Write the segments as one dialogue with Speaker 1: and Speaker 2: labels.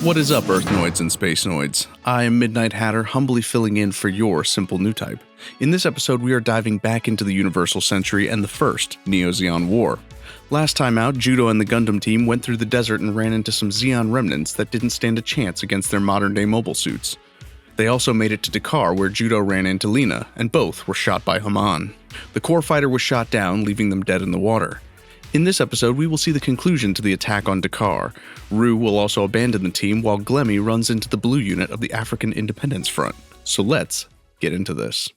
Speaker 1: What is up, Earthnoids and Spacenoids? I am Midnight Hatter, humbly filling in for your simple new type. In this episode, we are diving back into the Universal Century and the first Neo Zeon War. Last time out, Judo and the Gundam team went through the desert and ran into some Zeon remnants that didn't stand a chance against their modern-day mobile suits. They also made it to Dakkar, where Judo ran into Lena, and both were shot by Haman. The core fighter was shot down, leaving them dead in the water. In this episode, we will see the conclusion to the attack on Dakkar. Roux will also abandon the team, while Glemy runs into the blue unit of the African Independence Front. So let's get into this.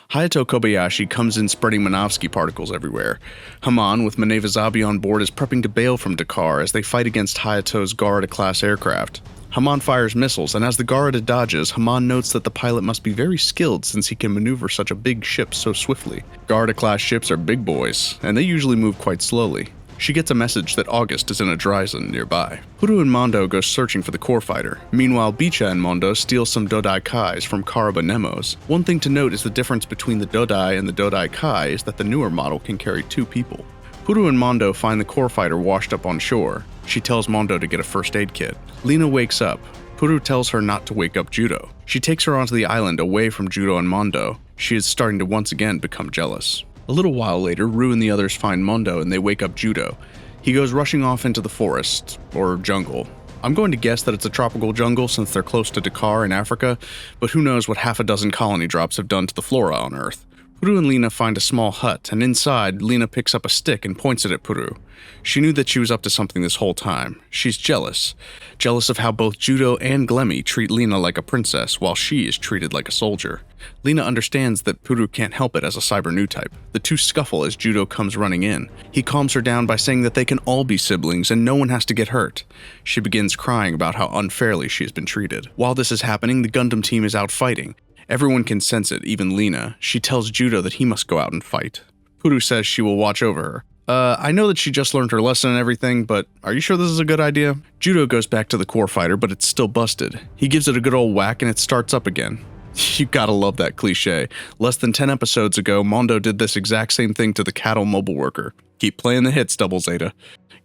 Speaker 1: Hayato Kobayashi comes in spreading Minovsky particles everywhere. Haman, with Minevazabi on board, is prepping to bail from Dakkar as they fight against Hayato's Garada-class aircraft. Haman fires missiles, and as the Garada dodges, Haman notes that the pilot must be very skilled since he can maneuver such a big ship so swiftly. Garada-class ships are big boys, and they usually move quite slowly. She gets a message that August is in a dry zone nearby. Puru and Mondo go searching for the core fighter. Meanwhile, Bicha and Mondo steal some Dodai Kais from Karaba Nemos. One thing to note is the difference between the Dodai and the Dodai Kai is that the newer model can carry 2 people. Puru and Mondo find the core fighter washed up on shore. She tells Mondo to get a first aid kit. Lena wakes up. Puru tells her not to wake up Judo. She takes her onto the island away from Judo and Mondo. She is starting to once again become jealous. A little while later, Roux and the others find Mondo and they wake up Judo. He goes rushing off into the forest, or jungle. I'm going to guess that it's a tropical jungle since they're close to Dakkar in Africa, but who knows what half a dozen colony drops have done to the flora on Earth. Puru and Lena find a small hut, and inside, Lena picks up a stick and points it at Puru. She knew that she was up to something this whole time. She's jealous. Jealous of how both Judo and Glemy treat Lena like a princess, while she is treated like a soldier. Lena understands that Puru can't help it as a cyber new type. The two scuffle as Judo comes running in. He calms her down by saying that they can all be siblings and no one has to get hurt. She begins crying about how unfairly she has been treated. While this is happening, the Gundam team is out fighting. Everyone can sense it, even Lena. She tells Judo that he must go out and fight. Puru says she will watch over her. I know that she just learned her lesson and everything, but are you sure this is a good idea? Judo goes back to the core fighter, but it's still busted. He gives it a good old whack and it starts up again. You gotta love that cliche. Less than 10 episodes ago, Mondo did this exact same thing to the cattle mobile worker. Keep playing the hits, Double Zeta.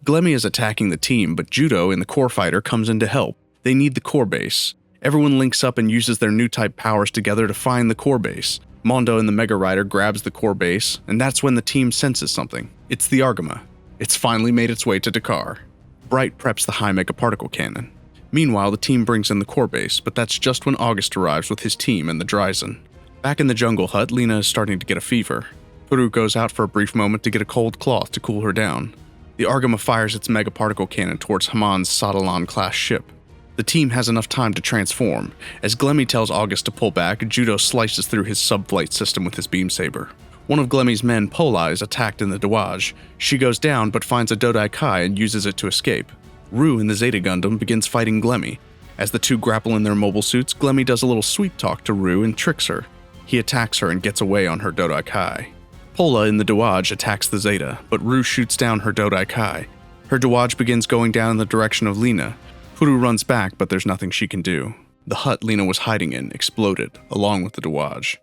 Speaker 1: Glemy is attacking the team, but Judo in the core fighter comes in to help. They need the core base. Everyone links up and uses their new type powers together to find the core base. Mondo in the Mega Rider grabs the core base, and that's when the team senses something. It's the Argama. It's finally made its way to Dakkar. Bright preps the high mega particle cannon. Meanwhile, the team brings in the core base, but that's just when August arrives with his team and the Dryzen. Back in the jungle hut, Lena is starting to get a fever. Puru goes out for a brief moment to get a cold cloth to cool her down. The Argama fires its mega particle cannon towards Haman's Sadalan-class ship. The team has enough time to transform. As Glemy tells August to pull back, Judo slices through his sub-flight system with his beam saber. One of Glemy's men, Pola, is attacked in the Dowage. She goes down but finds a Dodai Kai and uses it to escape. Roux in the Zeta Gundam begins fighting Glemy. As the two grapple in their mobile suits, Glemy does a little sweet talk to Roux and tricks her. He attacks her and gets away on her Dodai Kai. Pola in the Dowage attacks the Zeta, but Roux shoots down her Dodai Kai. Her Dowage begins going down in the direction of Lena. Puru runs back, but there's nothing she can do. The hut Lena was hiding in exploded, along with the Dowage.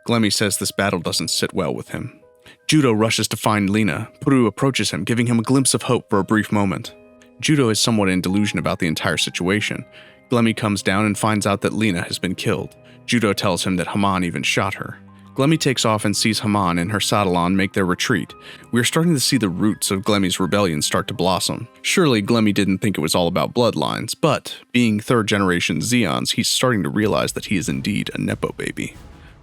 Speaker 1: Glemy says this battle doesn't sit well with him. Judo rushes to find Lena. Puru approaches him, giving him a glimpse of hope for a brief moment. Judo is somewhat in delusion about the entire situation. Glemy comes down and finds out that Lena has been killed. Judo tells him that Haman even shot her. Glemy takes off and sees Haman and her Sadalan make their retreat. We are starting to see the roots of Glemy's rebellion start to blossom. Surely Glemy didn't think it was all about bloodlines, but being third-generation Zeons, he's starting to realize that he is indeed a Nepo baby.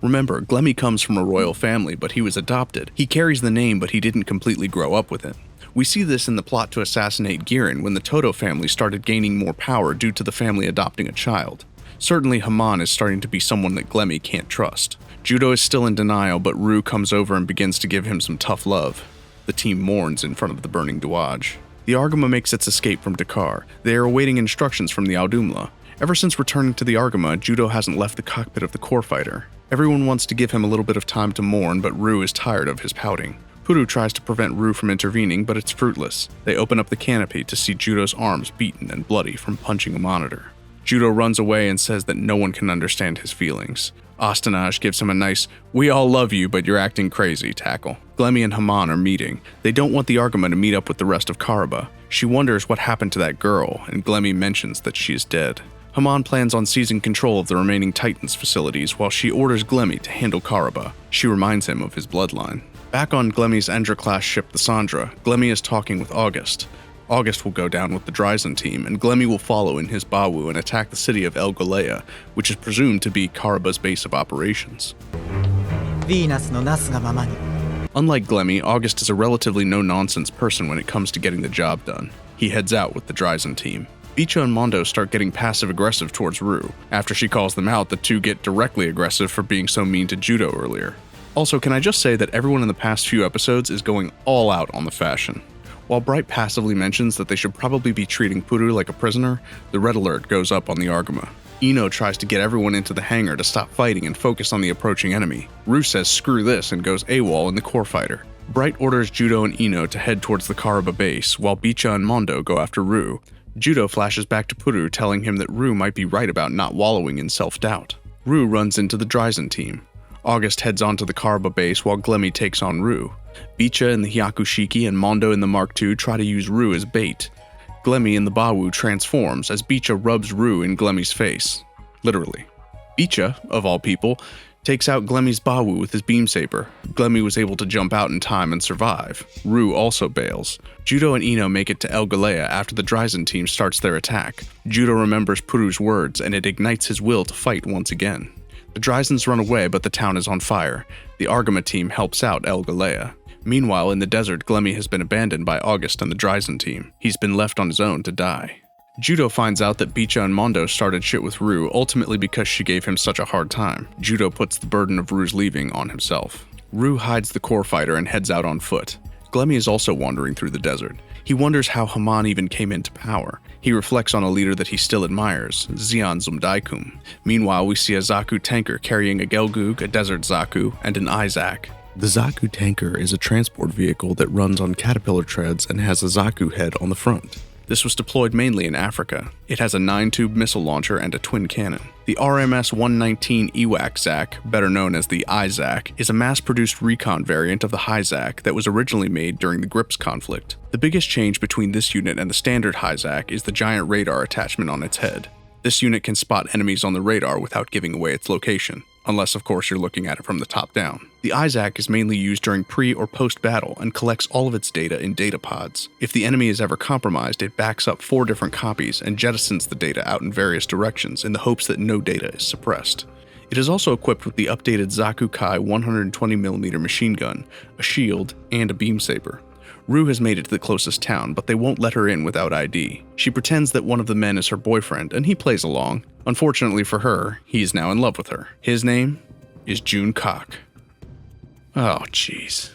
Speaker 1: Remember, Glemy comes from a royal family, but he was adopted. He carries the name, but he didn't completely grow up with it. We see this in the plot to assassinate Girin when the Toto family started gaining more power due to the family adopting a child. Certainly Haman is starting to be someone that Glemy can't trust. Judo is still in denial, but Roux comes over and begins to give him some tough love. The team mourns in front of the burning Dowage. The Argama makes its escape from Dakkar. They are awaiting instructions from the AWOL. Ever since returning to the Argama, Judo hasn't left the cockpit of the core fighter. Everyone wants to give him a little bit of time to mourn, but Roux is tired of his pouting. Puru tries to prevent Roux from intervening, but it's fruitless. They open up the canopy to see Judo's arms beaten and bloody from punching a monitor. Judo runs away and says that no one can understand his feelings. Astanaj gives him a nice, "we all love you, but you're acting crazy" tackle. Glemy and Haman are meeting. They don't want the Argama to meet up with the rest of Karaba. She wonders what happened to that girl, and Glemy mentions that she is dead. Haman plans on seizing control of the remaining Titans facilities while she orders Glemy to handle Karaba. She reminds him of his bloodline. Back on Glemy's Endra-class ship, the Sandra, Glemy is talking with August. August will go down with the Dryzen team, and Glemy will follow in his Bawu and attack the city of El Golea, which is presumed to be Karaba's base of operations. Unlike Glemy, August is a relatively no-nonsense person when it comes to getting the job done. He heads out with the Dryzen team. Bicha and Mondo start getting passive-aggressive towards Roux. After she calls them out, the two get directly aggressive for being so mean to Judo earlier. Also, can I just say that everyone in the past few episodes is going all out on the fashion. While Bright passively mentions that they should probably be treating Puru like a prisoner, the red alert goes up on the Argama. Ino tries to get everyone into the hangar to stop fighting and focus on the approaching enemy. Roux says screw this and goes AWOL in the core fighter. Bright orders Judo and Ino to head towards the Karaba base, while Bicha and Mondo go after Roux. Judo flashes back to Puru, telling him that Roux might be right about not wallowing in self-doubt. Roux runs into the Dryzen team. August heads on to the Karaba base while Glemy takes on Roux. Bicha in the Hyakushiki and Mondo in the Mark II try to use Roux as bait. Glemy in the Bawu transforms as Bicha rubs Roux in Glemy's face. Literally. Bicha, of all people, takes out Glemy's Bawu with his beam saber. Glemy was able to jump out in time and survive. Roux also bails. Judo and Ino make it to El Golea after the Dryzen team starts their attack. Judo remembers Puru's words and it ignites his will to fight once again. The Dryzens run away, but the town is on fire. The Argama team helps out El Golea. Meanwhile, in the desert, Glemy has been abandoned by August and the Dryzen team. He's been left on his own to die. Judo finds out that Bicha and Mondo started shit with Roux, ultimately because she gave him such a hard time. Judo puts the burden of Roux's leaving on himself. Roux hides the core fighter and heads out on foot. Glemy is also wandering through the desert. He wonders how Haman even came into power. He reflects on a leader that he still admires, Zeon Zumdaikum. Meanwhile, we see a Zaku tanker carrying a Gelgoog, a Desert Zaku, and an Izak. The Zaku tanker is a transport vehicle that runs on caterpillar treads and has a Zaku head on the front. This was deployed mainly in Africa. It has a 9-tube missile launcher and a twin cannon. The RMS-119 Ewak Zak, better known as the Izak, is a mass-produced recon variant of the Hyzak that was originally made during the Grips conflict. The biggest change between this unit and the standard Hyzak is the giant radar attachment on its head. This unit can spot enemies on the radar without giving away its location, unless of course you're looking at it from the top down. The Izak is mainly used during pre- or post-battle and collects all of its data in data pods. If the enemy is ever compromised, it backs up 4 different copies and jettisons the data out in various directions in the hopes that no data is suppressed. It is also equipped with the updated Zaku Kai 120mm machine gun, a shield, and a beam saber. Roux has made it to the closest town, but they won't let her in without ID. She pretends that one of the men is her boyfriend, and he plays along. Unfortunately for her, he is now in love with her. His name is June Cock. Oh, jeez.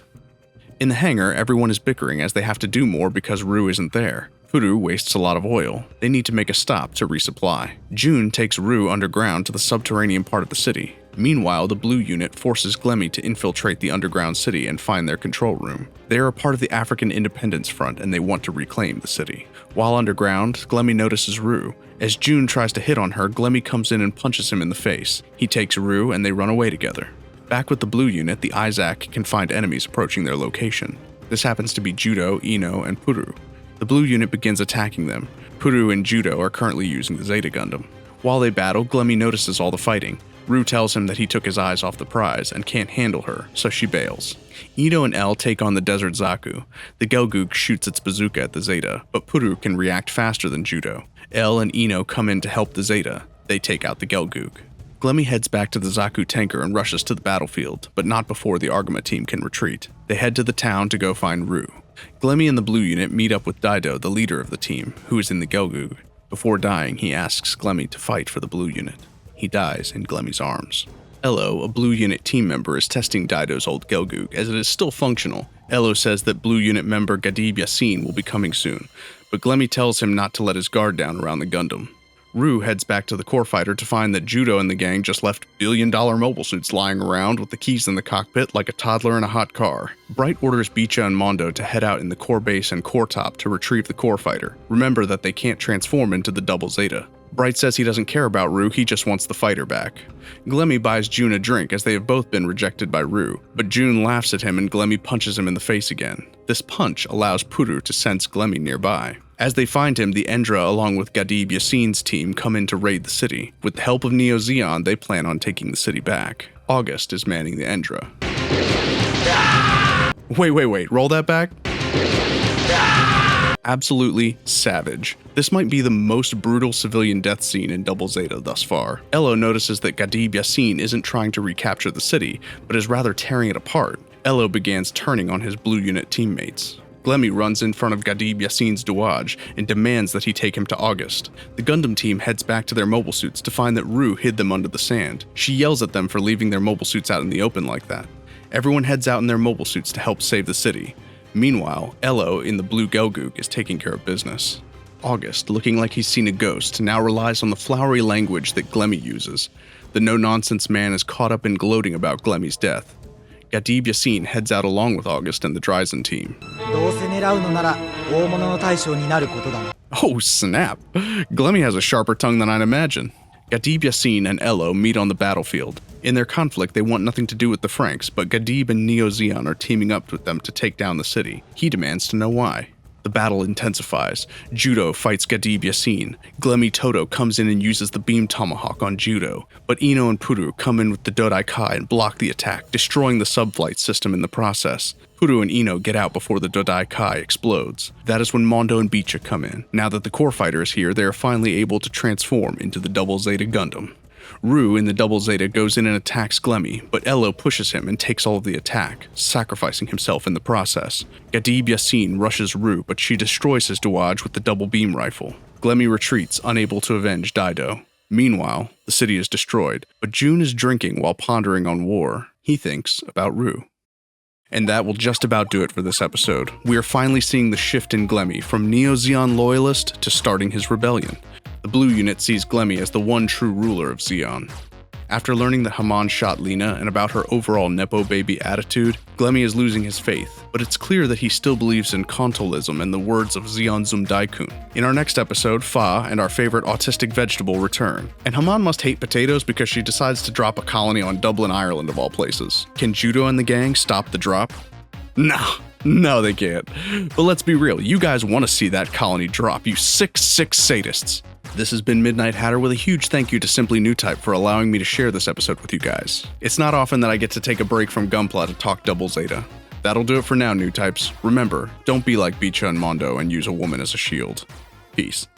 Speaker 1: In the hangar, everyone is bickering as they have to do more because Roux isn't there. Puru wastes a lot of oil. They need to make a stop to resupply. June takes Roux underground to the subterranean part of the city. Meanwhile, the Blue Unit forces Glemy to infiltrate the underground city and find their control room. They are a part of the African Independence Front and they want to reclaim the city. While underground, Glemy notices Roux. As June tries to hit on her, Glemy comes in and punches him in the face. He takes Roux and they run away together. Back with the Blue Unit, the Izak can find enemies approaching their location. This happens to be Judo, Ino, and Puru. The Blue Unit begins attacking them. Puru and Judo are currently using the Zeta Gundam. While they battle, Glemy notices all the fighting. Roux tells him that he took his eyes off the prize and can't handle her, so she bails. Ino and L take on the Desert Zaku. The Gelgoog shoots its bazooka at the Zeta, but Puru can react faster than Judo. L and Ino come in to help the Zeta. They take out the Gelgoog. Glemy heads back to the Zaku tanker and rushes to the battlefield, but not before the Argama team can retreat. They head to the town to go find Roux. Glemy and the Blue Unit meet up with Dido, the leader of the team, who is in the Gelgoog. Before dying, he asks Glemy to fight for the Blue Unit. He dies in Glemy's arms. Elo, a Blue Unit team member, is testing Dido's old Gelgoog, as it is still functional. Elo says that Blue Unit member Gadib Yassin will be coming soon, but Glemy tells him not to let his guard down around the Gundam. Roux heads back to the core fighter to find that Judo and the gang just left billion-dollar mobile suits lying around with the keys in the cockpit like a toddler in a hot car. Bright orders Bicha and Mondo to head out in the core base and core top to retrieve the core fighter. Remember that they can't transform into the double Zeta. Bright says he doesn't care about Roux, he just wants the fighter back. Glemy buys June a drink as they have both been rejected by Roux, but June laughs at him and Glemy punches him in the face again. This punch allows Puru to sense Glemy nearby. As they find him, the Endra along with Gadib Yassin's team come in to raid the city. With the help of Neo Zeon, they plan on taking the city back. August is manning the Endra. Wait, roll that back? Absolutely savage. This might be the most brutal civilian death scene in Double Zeta thus far. Elo notices that Gadib Yassin isn't trying to recapture the city, but is rather tearing it apart. Elo begins turning on his Blue Unit teammates. Glemy runs in front of Gadib Yassin's douage and demands that he take him to August. The Gundam team heads back to their mobile suits to find that Roux hid them under the sand. She yells at them for leaving their mobile suits out in the open like that. Everyone heads out in their mobile suits to help save the city. Meanwhile, Elo in the blue Gelgoog is taking care of business. August, looking like he's seen a ghost, now relies on the flowery language that Glemy uses. The no-nonsense man is caught up in gloating about Glemy's death. Gadib Yassin heads out along with August and the Dryzen team. Oh snap! Glemy has a sharper tongue than I'd imagine. Gadib Yassin and Elo meet on the battlefield. In their conflict, they want nothing to do with the Franks, but Gadib and Neo Zeon are teaming up with them to take down the city. He demands to know why. The battle intensifies. Judo fights Gadib Yassin. Glemy Toto comes in and uses the beam tomahawk on Judo, but Ino and Puru come in with the Dodai Kai and block the attack, destroying the subflight system in the process. Puru and Ino get out before the Dodai Kai explodes. That is when Mondo and Bicha come in. Now that the core fighter is here, they are finally able to transform into the Double Zeta Gundam. Roux in the Double Zeta goes in and attacks Glemy, but Elo pushes him and takes all of the attack, sacrificing himself in the process. Gadib Yassin rushes Roux, but she destroys his douage with the double beam rifle. Glemy retreats, unable to avenge Dido. Meanwhile, the city is destroyed, but June is drinking while pondering on war. He thinks about Roux. And that will just about do it for this episode. We are finally seeing the shift in Glemy from Neo Zeon loyalist to starting his rebellion. The Blue Unit sees Glemy as the one true ruler of Zeon. After learning that Haman shot Lena and about her overall Nepo baby attitude, Glemy is losing his faith, but it's clear that he still believes in Kontolism and the words of Zeon Zum Daikun. In our next episode, Fa and our favorite autistic vegetable return, and Haman must hate potatoes because she decides to drop a colony on Dublin, Ireland of all places. Can Judo and the gang stop the drop? No, they can't. But let's be real, you guys want to see that colony drop, you sick sadists. This has been Midnight Hatter with a huge thank you to Simply Newtype for allowing me to share this episode with you guys. It's not often that I get to take a break from GUNPLA to talk Double Zeta. That'll do it for now, Newtypes. Remember, don't be like Bicha and Mondo and use a woman as a shield. Peace.